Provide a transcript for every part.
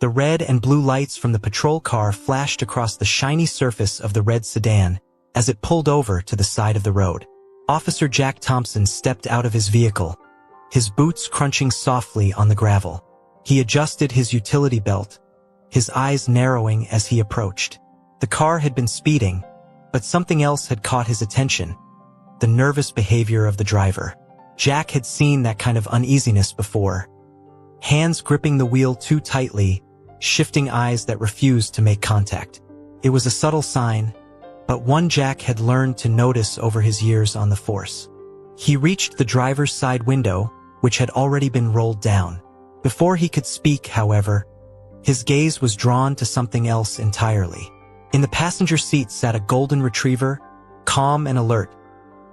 The red and blue lights from the patrol car flashed across the shiny surface of the red sedan as it pulled over to the side of the road. Officer Jack Thompson stepped out of his vehicle, his boots crunching softly on the gravel. He adjusted his utility belt, his eyes narrowing as he approached. The car had been speeding, but something else had caught his attention: the nervous behavior of the driver. Jack had seen that kind of uneasiness before. Hands gripping the wheel too tightly, shifting eyes that refused to make contact. It was a subtle sign, but one Jack had learned to notice over his years on the force. He reached the driver's side window, which had already been rolled down. Before he could speak, however, his gaze was drawn to something else entirely. In the passenger seat sat a golden retriever, calm and alert,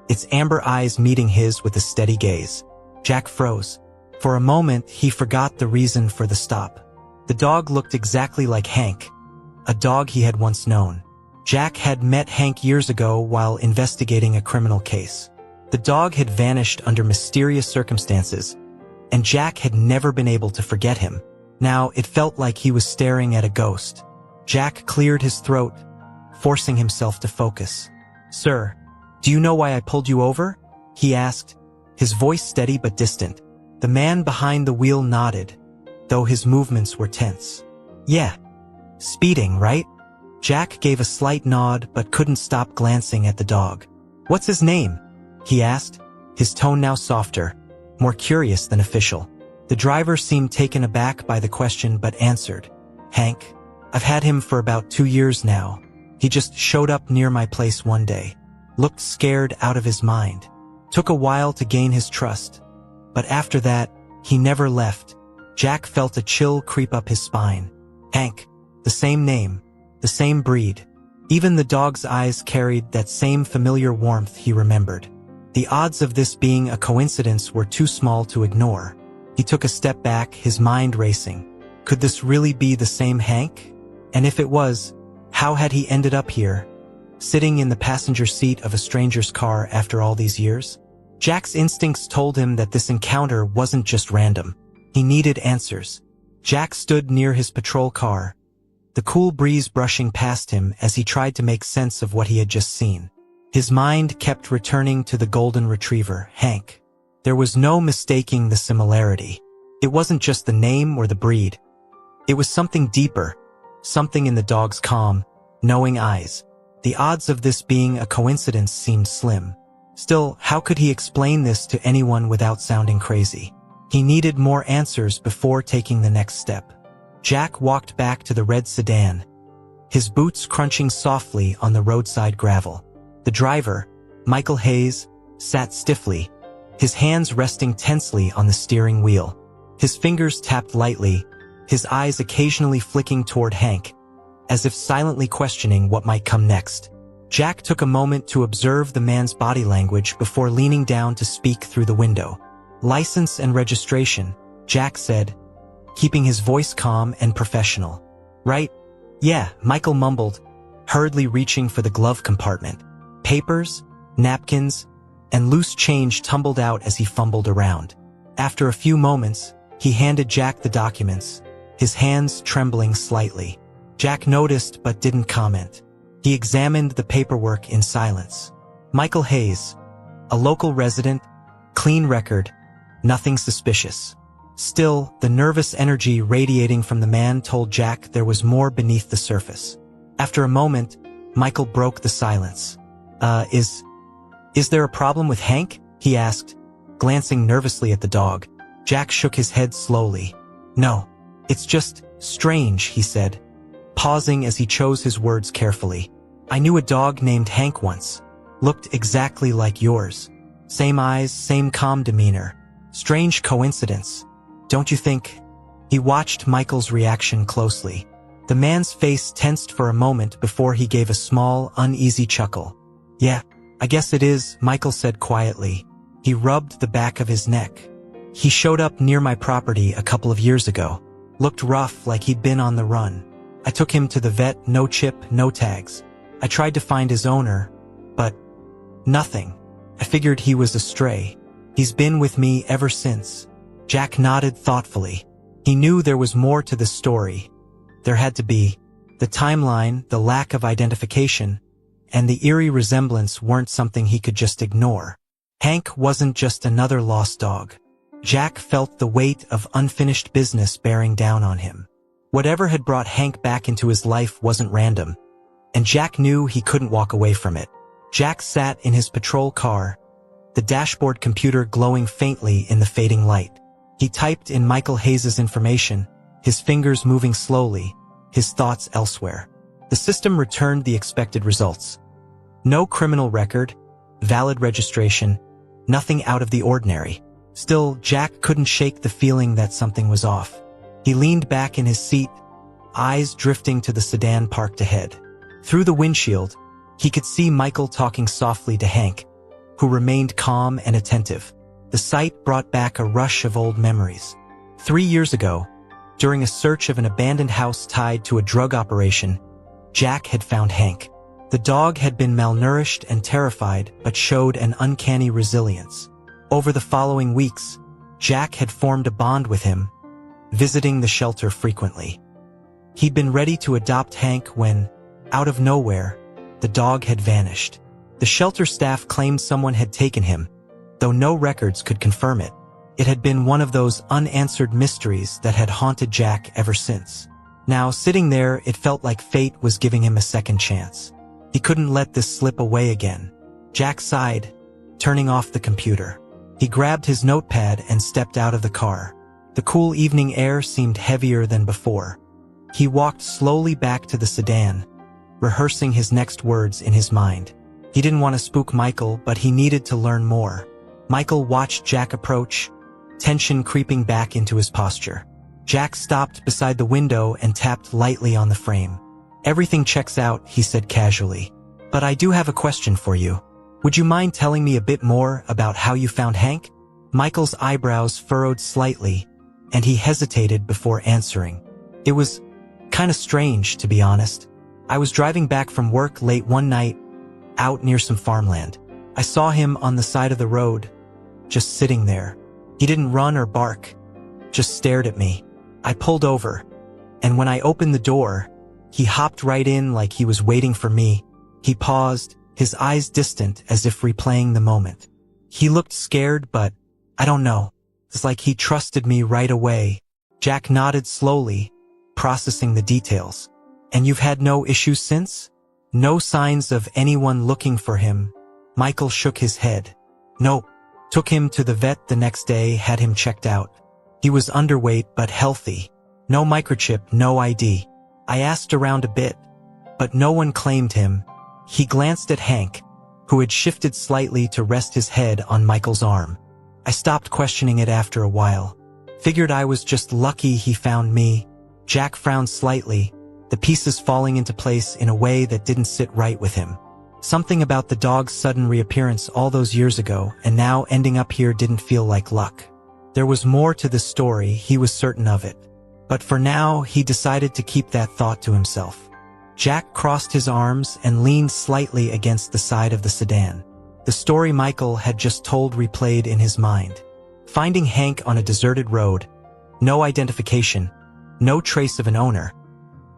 its amber eyes meeting his with a steady gaze. Jack froze. For a moment, he forgot the reason for the stop. The dog looked exactly like Hank, a dog he had once known. Jack had met Hank years ago while investigating a criminal case. The dog had vanished under mysterious circumstances, and Jack had never been able to forget him. Now it felt like he was staring at a ghost. Jack cleared his throat, forcing himself to focus. "Sir, do you know why I pulled you over?" he asked, his voice steady but distant. The man behind the wheel nodded, though his movements were tense. "Yeah. Speeding, right?" Jack gave a slight nod but couldn't stop glancing at the dog. "What's his name?" he asked, his tone now softer, more curious than official. The driver seemed taken aback by the question but answered, "Hank. I've had him for about 2 years now. He just showed up near my place one day. Looked scared out of his mind. Took a while to gain his trust. But after that, he never left." Jack felt a chill creep up his spine. Hank. The same name. The same breed. Even the dog's eyes carried that same familiar warmth he remembered. The odds of this being a coincidence were too small to ignore. He took a step back, his mind racing. Could this really be the same Hank? And if it was, how had he ended up here, sitting in the passenger seat of a stranger's car after all these years? Jack's instincts told him that this encounter wasn't just random. He needed answers. Jack stood near his patrol car, the cool breeze brushing past him as he tried to make sense of what he had just seen. His mind kept returning to the golden retriever, Hank. There was no mistaking the similarity. It wasn't just the name or the breed. It was something deeper, something in the dog's calm, knowing eyes. The odds of this being a coincidence seemed slim. Still, how could he explain this to anyone without sounding crazy? He needed more answers before taking the next step. Jack walked back to the red sedan, his boots crunching softly on the roadside gravel. The driver, Michael Hayes, sat stiffly, his hands resting tensely on the steering wheel. His fingers tapped lightly, his eyes occasionally flicking toward Hank, as if silently questioning what might come next. Jack took a moment to observe the man's body language before leaning down to speak through the window. "License and registration," Jack said, keeping his voice calm and professional. "Right? Yeah," Michael mumbled, hurriedly reaching for the glove compartment. Papers, napkins, and loose change tumbled out as he fumbled around. After a few moments, he handed Jack the documents, his hands trembling slightly. Jack noticed but didn't comment. He examined the paperwork in silence. Michael Hayes, a local resident, clean record, nothing suspicious. Still, the nervous energy radiating from the man told Jack there was more beneath the surface. After a moment, Michael broke the silence. Is there a problem with Hank?" he asked, glancing nervously at the dog. Jack shook his head slowly. "No, it's just strange," he said, pausing as he chose his words carefully. "I knew a dog named Hank once. Looked exactly like yours. Same eyes, same calm demeanor. Strange coincidence, don't you think?" He watched Michael's reaction closely. The man's face tensed for a moment before he gave a small, uneasy chuckle. "Yeah, I guess it is," Michael said quietly. He rubbed the back of his neck. "He showed up near my property a couple of years ago. Looked rough, like he'd been on the run. I took him to the vet, no chip, no tags. I tried to find his owner, but nothing. I figured he was a stray. He's been with me ever since." Jack nodded thoughtfully. He knew there was more to the story, There had to be. The timeline, the lack of identification, and the eerie resemblance weren't something he could just ignore. Hank wasn't just another lost dog. Jack felt the weight of unfinished business bearing down on him. Whatever had brought Hank back into his life wasn't random, and Jack knew he couldn't walk away from it. Jack sat in his patrol car, the dashboard computer glowing faintly in the fading light. He typed in Michael Hayes' information, his fingers moving slowly, his thoughts elsewhere. The system returned the expected results. No criminal record, valid registration, nothing out of the ordinary. Still, Jack couldn't shake the feeling that something was off. He leaned back in his seat, eyes drifting to the sedan parked ahead. Through the windshield, he could see Michael talking softly to Hank, who remained calm and attentive. The sight brought back a rush of old memories. 3 years ago, during a search of an abandoned house tied to a drug operation, Jack had found Hank. The dog had been malnourished and terrified, but showed an uncanny resilience. Over the following weeks, Jack had formed a bond with him, visiting the shelter frequently. He'd been ready to adopt Hank when, out of nowhere, the dog had vanished. The shelter staff claimed someone had taken him, though no records could confirm it. It had been one of those unanswered mysteries that had haunted Jack ever since. Now, sitting there, it felt like fate was giving him a second chance. He couldn't let this slip away again. Jack sighed, turning off the computer. He grabbed his notepad and stepped out of the car. The cool evening air seemed heavier than before. He walked slowly back to the sedan, rehearsing his next words in his mind. He didn't want to spook Michael, but he needed to learn more. Michael watched Jack approach, tension creeping back into his posture. Jack stopped beside the window and tapped lightly on the frame. "Everything checks out," he said casually. "But I do have a question for you. Would you mind telling me a bit more about how you found Hank?" Michael's eyebrows furrowed slightly, and he hesitated before answering. "It was kind of strange, to be honest. I was driving back from work late one night, out near some farmland. I saw him on the side of the road, just sitting there. He didn't run or bark, just stared at me. I pulled over, and when I opened the door, he hopped right in like he was waiting for me." He paused, his eyes distant as if replaying the moment. "He looked scared, but I don't know. It's like he trusted me right away." Jack nodded slowly, processing the details. "And you've had no issues since? No signs of anyone looking for him?" Michael shook his head. "Nope. Took him to the vet the next day, had him checked out. He was underweight but healthy. No microchip, no ID. I asked around a bit, but no one claimed him." He glanced at Hank, who had shifted slightly to rest his head on Michael's arm. "I stopped questioning it after a while. Figured I was just lucky he found me." Jack frowned slightly, the pieces falling into place in a way that didn't sit right with him. Something about the dog's sudden reappearance all those years ago and now ending up here didn't feel like luck. There was more to this story, he was certain of it. But for now, he decided to keep that thought to himself. Jack crossed his arms and leaned slightly against the side of the sedan. The story Michael had just told replayed in his mind. Finding Hank on a deserted road, no identification, no trace of an owner.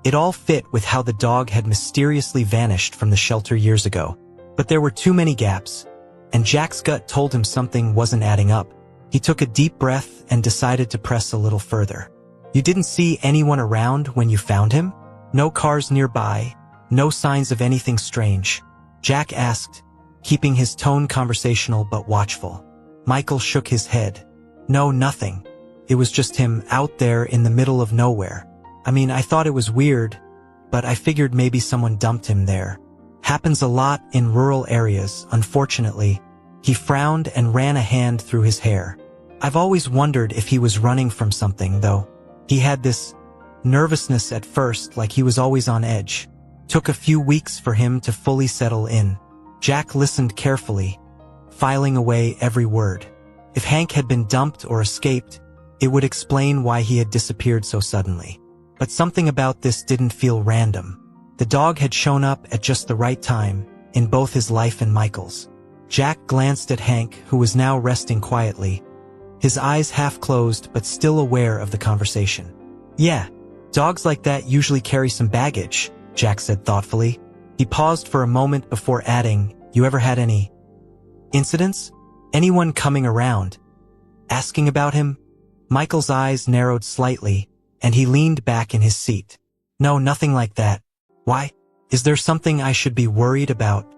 It all fit with how the dog had mysteriously vanished from the shelter years ago. But there were too many gaps, and Jack's gut told him something wasn't adding up. He took a deep breath and decided to press a little further. "You didn't see anyone around when you found him? No cars nearby, no signs of anything strange?" Jack asked, keeping his tone conversational but watchful. Michael shook his head. "No, nothing. It was just him out there in the middle of nowhere. I mean, I thought it was weird, but I figured maybe someone dumped him there. Happens a lot in rural areas, unfortunately." He frowned and ran a hand through his hair. "I've always wondered if he was running from something, though. He had this nervousness at first, like he was always on edge. Took a few weeks for him to fully settle in." Jack listened carefully, filing away every word. If Hank had been dumped or escaped, it would explain why he had disappeared so suddenly. But something about this didn't feel random. The dog had shown up at just the right time, in both his life and Michael's. Jack glanced at Hank, who was now resting quietly, his eyes half closed but still aware of the conversation. "Yeah, Dogs like that usually carry some baggage, Jack said thoughtfully. He paused for a moment before adding, you ever had any incidents? Anyone coming around, asking about him? Michael's eyes narrowed slightly, and he leaned back in his seat. No, nothing like that. Why? Is there something I should be worried about?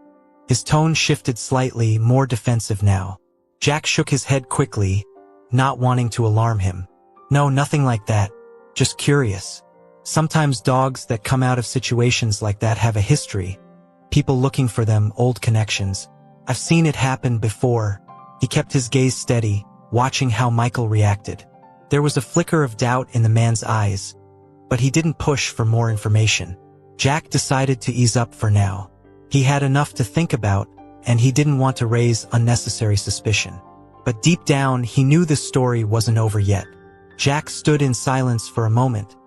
His tone shifted slightly, more defensive now. Jack shook his head quickly, not wanting to alarm him. No, nothing like that. Just curious. Sometimes dogs that come out of situations like that have a history. People looking for them, old connections. I've seen it happen before. He kept his gaze steady, watching how Michael reacted. There was a flicker of doubt in the man's eyes, but he didn't push for more information. Jack decided to ease up for now. He had enough to think about, and he didn't want to raise unnecessary suspicion. But deep down, he knew the story wasn't over yet. Jack stood in silence for a moment,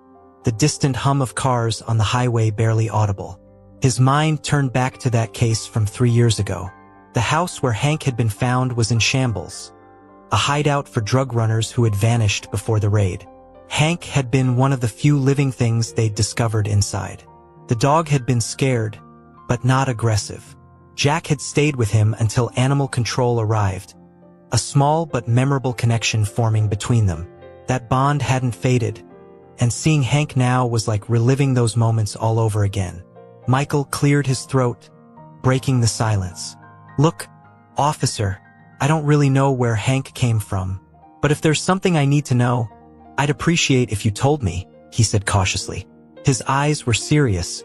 the distant hum of cars on the highway barely audible. His mind turned back to that case from 3 years ago. The house where Hank had been found was in shambles, a hideout for drug runners who had vanished before the raid. Hank had been one of the few living things they'd discovered inside. The dog had been scared, but not aggressive. Jack had stayed with him until animal control arrived, a small but memorable connection forming between them. That bond hadn't faded, and seeing Hank now was like reliving those moments all over again. Michael cleared his throat, breaking the silence. Look, officer, I don't really know where Hank came from, but if there's something I need to know, I'd appreciate if you told me, he said cautiously. His eyes were serious,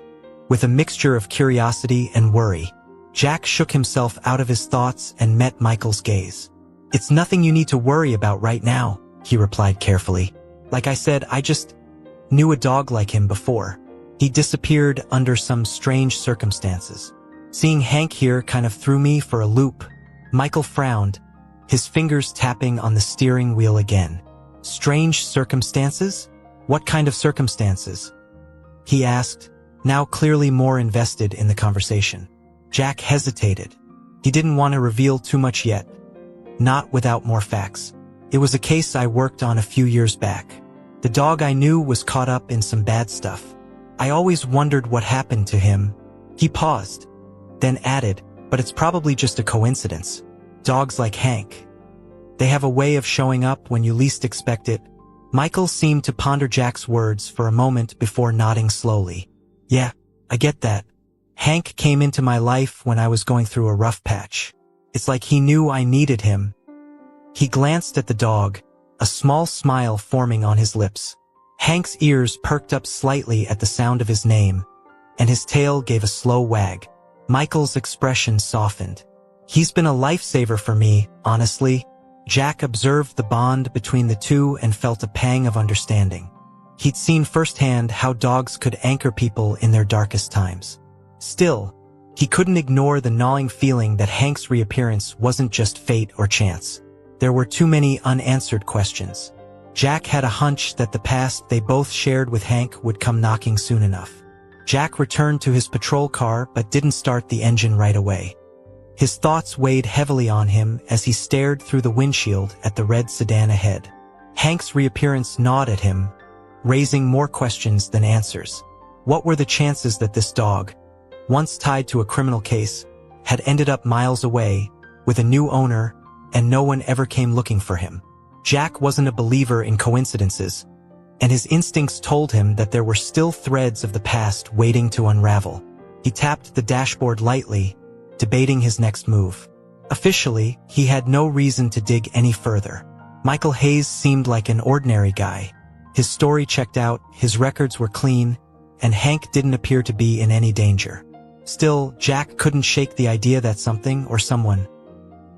with a mixture of curiosity and worry. Jack shook himself out of his thoughts and met Michael's gaze. It's nothing you need to worry about right now, he replied carefully. Like I said, I just knew a dog like him before. He disappeared under some strange circumstances. Seeing Hank here kind of threw me for a loop. Michael frowned, his fingers tapping on the steering wheel again. Strange circumstances? What kind of circumstances? He asked, now clearly more invested in the conversation. Jack hesitated. He didn't want to reveal too much yet, not without more facts. It was a case I worked on a few years back. The dog I knew was caught up in some bad stuff. I always wondered what happened to him. He paused, then added, but it's probably just a coincidence. Dogs like Hank, they have a way of showing up when you least expect it. Michael seemed to ponder Jack's words for a moment before nodding slowly. Yeah, I get that. Hank came into my life when I was going through a rough patch. It's like he knew I needed him. He glanced at the dog, a small smile forming on his lips. Hank's ears perked up slightly at the sound of his name, and his tail gave a slow wag. Michael's expression softened. He's been a lifesaver for me, honestly. Jack observed the bond between the two and felt a pang of understanding. He'd seen firsthand how dogs could anchor people in their darkest times. Still, he couldn't ignore the gnawing feeling that Hank's reappearance wasn't just fate or chance. There were too many unanswered questions. Jack had a hunch that the past they both shared with Hank would come knocking soon enough. Jack returned to his patrol car but didn't start the engine right away. His thoughts weighed heavily on him as he stared through the windshield at the red sedan ahead. Hank's reappearance gnawed at him, raising more questions than answers. What were the chances that this dog, once tied to a criminal case, had ended up miles away, with a new owner, and no one ever came looking for him? Jack wasn't a believer in coincidences, and his instincts told him that there were still threads of the past waiting to unravel. He tapped the dashboard lightly, debating his next move. Officially, he had no reason to dig any further. Michael Hayes seemed like an ordinary guy. His story checked out, his records were clean, and Hank didn't appear to be in any danger. Still, Jack couldn't shake the idea that something or someone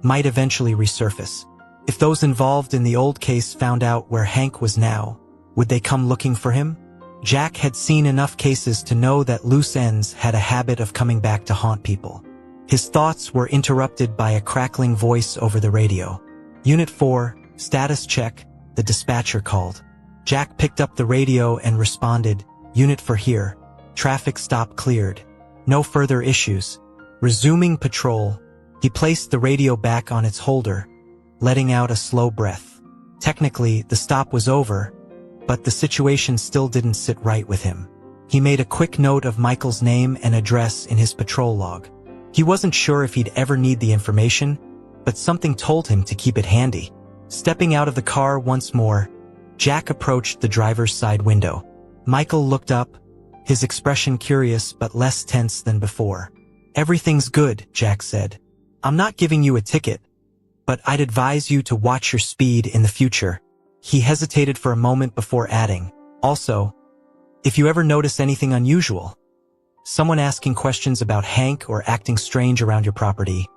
might eventually resurface. If those involved in the old case found out where Hank was now, would they come looking for him? Jack had seen enough cases to know that loose ends had a habit of coming back to haunt people. His thoughts were interrupted by a crackling voice over the radio. Unit 4, status check, the dispatcher called. Jack picked up the radio and responded, Unit 4 here. Traffic stop cleared. No further issues. Resuming patrol, he placed the radio back on its holder, letting out a slow breath. Technically, the stop was over, but the situation still didn't sit right with him. He made a quick note of Michael's name and address in his patrol log. He wasn't sure if he'd ever need the information, but something told him to keep it handy. Stepping out of the car once more, Jack approached the driver's side window. Michael looked up, his expression curious but less tense than before. "Everything's good," Jack said. "I'm not giving you a ticket, but I'd advise you to watch your speed in the future." He hesitated for a moment before adding, "Also, if you ever notice anything unusual, someone asking questions about Hank or acting strange around your property,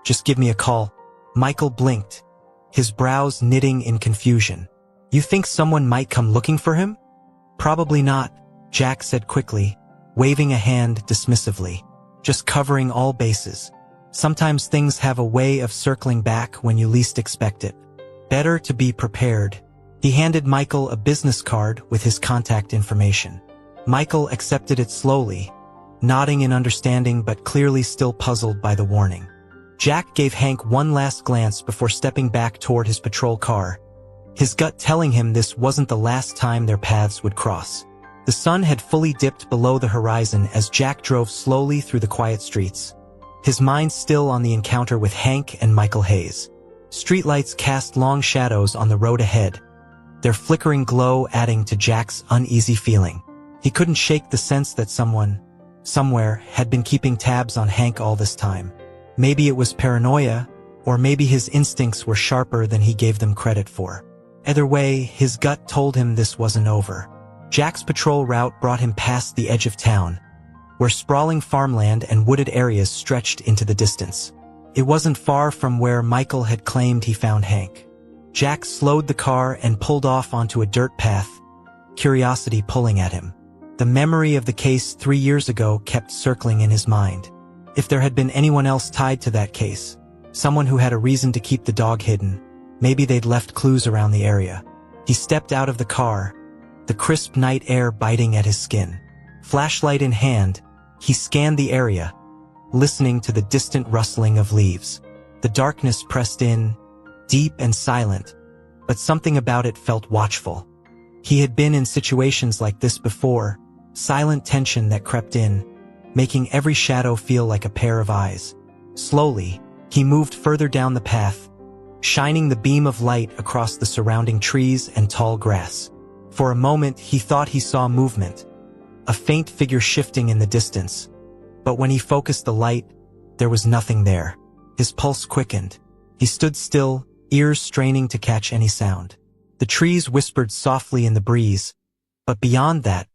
just give me a call." Michael blinked, his brows knitting in confusion. "You think someone might come looking for him?" "Probably not," Jack said quickly, waving a hand dismissively. "Just covering all bases. Sometimes things have a way of circling back when you least expect it. Better to be prepared." He handed Michael a business card with his contact information. Michael accepted it slowly, nodding in understanding but clearly still puzzled by the warning. Jack gave Hank one last glance before stepping back toward his patrol car, his gut telling him this wasn't the last time their paths would cross. The sun had fully dipped below the horizon as Jack drove slowly through the quiet streets, his mind still on the encounter with Hank and Michael Hayes. Streetlights cast long shadows on the road ahead, their flickering glow adding to Jack's uneasy feeling. He couldn't shake the sense that someone, somewhere, had been keeping tabs on Hank all this time. Maybe it was paranoia, or maybe his instincts were sharper than he gave them credit for. Either way, his gut told him this wasn't over. Jack's patrol route brought him past the edge of town, where sprawling farmland and wooded areas stretched into the distance. It wasn't far from where Michael had claimed he found Hank. Jack slowed the car and pulled off onto a dirt path, curiosity pulling at him. The memory of the case 3 years ago kept circling in his mind. If there had been anyone else tied to that case, someone who had a reason to keep the dog hidden, maybe they'd left clues around the area. He stepped out of the car, the crisp night air biting at his skin. Flashlight in hand, he scanned the area, listening to the distant rustling of leaves. The darkness pressed in, deep and silent, but something about it felt watchful. He had been in situations like this before, silent tension that crept in, making every shadow feel like a pair of eyes. Slowly, he moved further down the path, shining the beam of light across the surrounding trees and tall grass. For a moment, he thought he saw movement, a faint figure shifting in the distance. But when he focused the light, there was nothing there. His pulse quickened. He stood still, ears straining to catch any sound. The trees whispered softly in the breeze, but beyond that,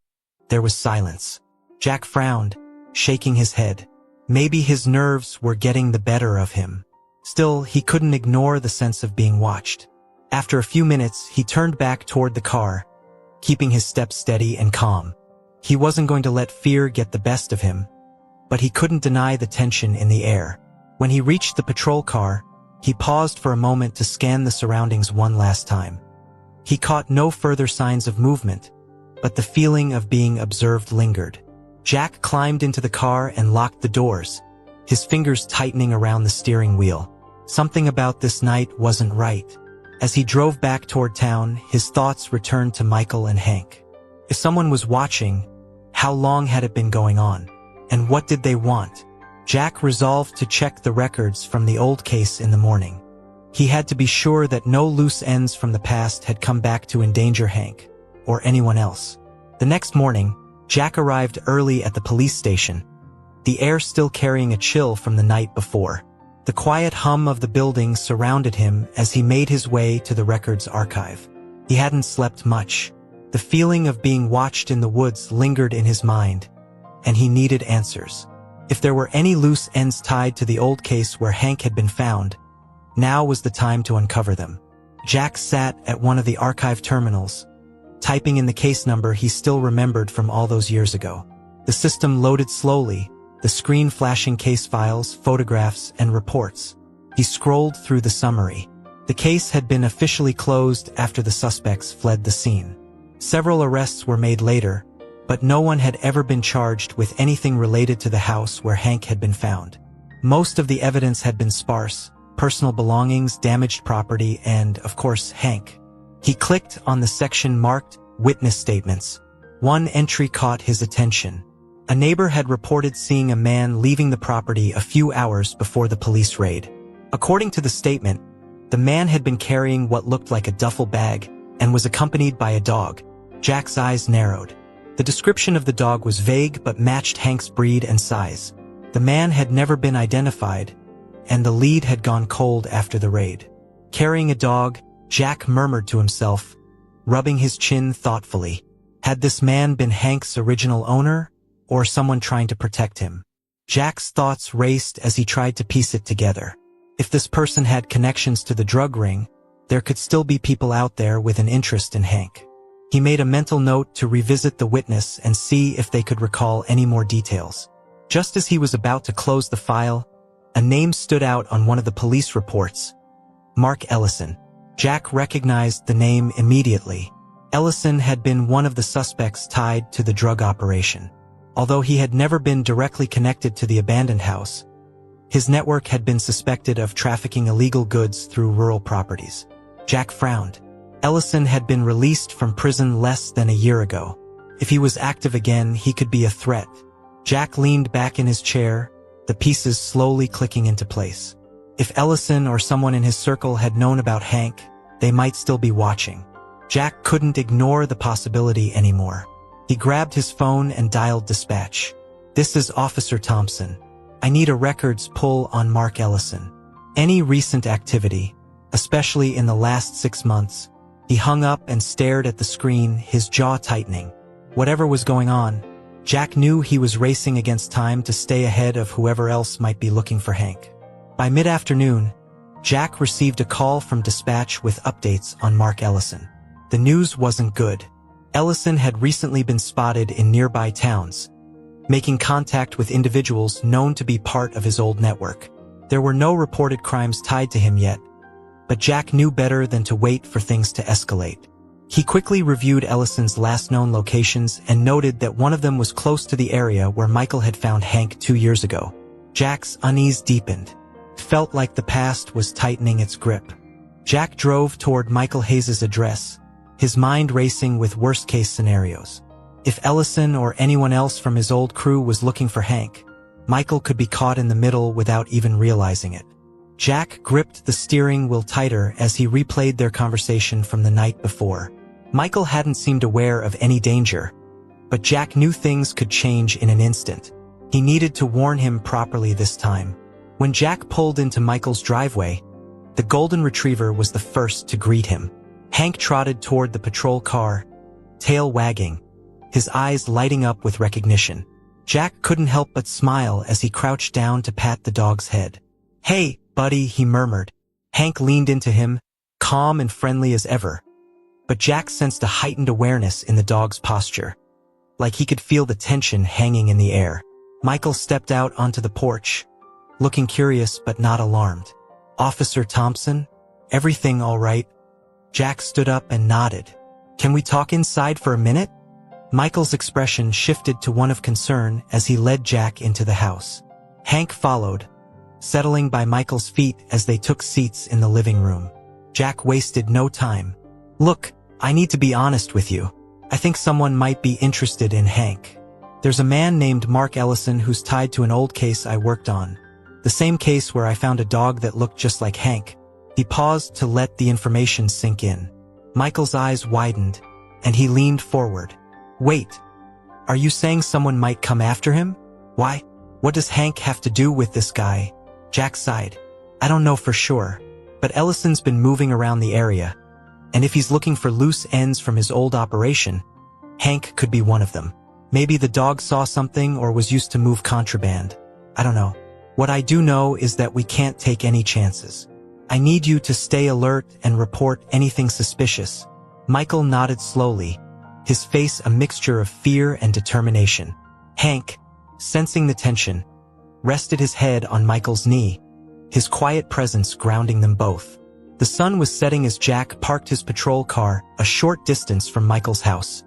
there was silence. Jack frowned, shaking his head. Maybe his nerves were getting the better of him. Still, he couldn't ignore the sense of being watched. After a few minutes, he turned back toward the car, keeping his steps steady and calm. He wasn't going to let fear get the best of him, but he couldn't deny the tension in the air. When he reached the patrol car, he paused for a moment to scan the surroundings one last time. He caught no further signs of movement, but the feeling of being observed lingered. Jack climbed into the car and locked the doors, his fingers tightening around the steering wheel. Something about this night wasn't right. As he drove back toward town, his thoughts returned to Michael and Hank. If someone was watching, how long had it been going on? And what did they want? Jack resolved to check the records from the old case in the morning. He had to be sure that no loose ends from the past had come back to endanger Hank, or anyone else. The next morning, Jack arrived early at the police station, the air still carrying a chill from the night before. The quiet hum of the building surrounded him as he made his way to the records archive. He hadn't slept much. The feeling of being watched in the woods lingered in his mind, and he needed answers. If there were any loose ends tied to the old case where Hank had been found, now was the time to uncover them. Jack sat at one of the archive terminals, typing in the case number he still remembered from all those years ago. The system loaded slowly, the screen flashing case files, photographs, and reports. He scrolled through the summary. The case had been officially closed after the suspects fled the scene. Several arrests were made later, but no one had ever been charged with anything related to the house where Hank had been found. Most of the evidence had been sparse: personal belongings, damaged property, and, of course, Hank. He clicked on the section marked witness statements. One entry caught his attention. A neighbor had reported seeing a man leaving the property a few hours before the police raid. According to the statement, the man had been carrying what looked like a duffel bag and was accompanied by a dog. Jack's eyes narrowed. The description of the dog was vague but matched Hank's breed and size. The man had never been identified, and the lead had gone cold after the raid. Carrying a dog, Jack murmured to himself, rubbing his chin thoughtfully. Had this man been Hank's original owner, or someone trying to protect him? Jack's thoughts raced as he tried to piece it together. If this person had connections to the drug ring, there could still be people out there with an interest in Hank. He made a mental note to revisit the witness and see if they could recall any more details. Just as he was about to close the file, a name stood out on one of the police reports. Mark Ellison. Jack recognized the name immediately. Ellison had been one of the suspects tied to the drug operation. Although he had never been directly connected to the abandoned house, his network had been suspected of trafficking illegal goods through rural properties. Jack frowned. Ellison had been released from prison less than a year ago. If he was active again, he could be a threat. Jack leaned back in his chair, the pieces slowly clicking into place. If Ellison or someone in his circle had known about Hank, they might still be watching. Jack couldn't ignore the possibility anymore. He grabbed his phone and dialed dispatch. "This is Officer Thompson. I need a records pull on Mark Ellison. Any recent activity, especially in the last 6 months." He hung up and stared at the screen, his jaw tightening. Whatever was going on, Jack knew he was racing against time to stay ahead of whoever else might be looking for Hank. By mid-afternoon, Jack received a call from dispatch with updates on Mark Ellison. The news wasn't good. Ellison had recently been spotted in nearby towns, making contact with individuals known to be part of his old network. There were no reported crimes tied to him yet, but Jack knew better than to wait for things to escalate. He quickly reviewed Ellison's last known locations and noted that one of them was close to the area where Michael had found Hank 2 years ago. Jack's unease deepened. It felt like the past was tightening its grip. Jack drove toward Michael Hayes' address, his mind racing with worst-case scenarios. If Ellison or anyone else from his old crew was looking for Hank, Michael could be caught in the middle without even realizing it. Jack gripped the steering wheel tighter as he replayed their conversation from the night before. Michael hadn't seemed aware of any danger, but Jack knew things could change in an instant. He needed to warn him properly this time. When Jack pulled into Michael's driveway, the golden retriever was the first to greet him. Hank trotted toward the patrol car, tail wagging, his eyes lighting up with recognition. Jack couldn't help but smile as he crouched down to pat the dog's head. "Hey, buddy," he murmured. Hank leaned into him, calm and friendly as ever. But Jack sensed a heightened awareness in the dog's posture, like he could feel the tension hanging in the air. Michael stepped out onto the porch, looking curious but not alarmed. "Officer Thompson, everything all right?" Jack stood up and nodded. "Can we talk inside for a minute?" Michael's expression shifted to one of concern as he led Jack into the house. Hank followed, settling by Michael's feet as they took seats in the living room. Jack wasted no time. "Look, I need to be honest with you. I think someone might be interested in Hank. There's a man named Mark Ellison who's tied to an old case I worked on. The same case where I found a dog that looked just like Hank." He paused to let the information sink in. Michael's eyes widened, and he leaned forward. "Wait, are you saying someone might come after him? Why? What does Hank have to do with this guy?" Jack sighed. "I don't know for sure, but Ellison's been moving around the area, and if he's looking for loose ends from his old operation, Hank could be one of them. Maybe the dog saw something or was used to move contraband. I don't know. What I do know is that we can't take any chances. I need you to stay alert and report anything suspicious." Michael nodded slowly, his face a mixture of fear and determination. Hank, sensing the tension, rested his head on Michael's knee, his quiet presence grounding them both. The sun was setting as Jack parked his patrol car a short distance from Michael's house,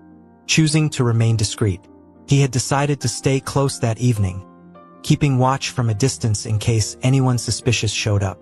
choosing to remain discreet. He had decided to stay close that evening, keeping watch from a distance in case anyone suspicious showed up.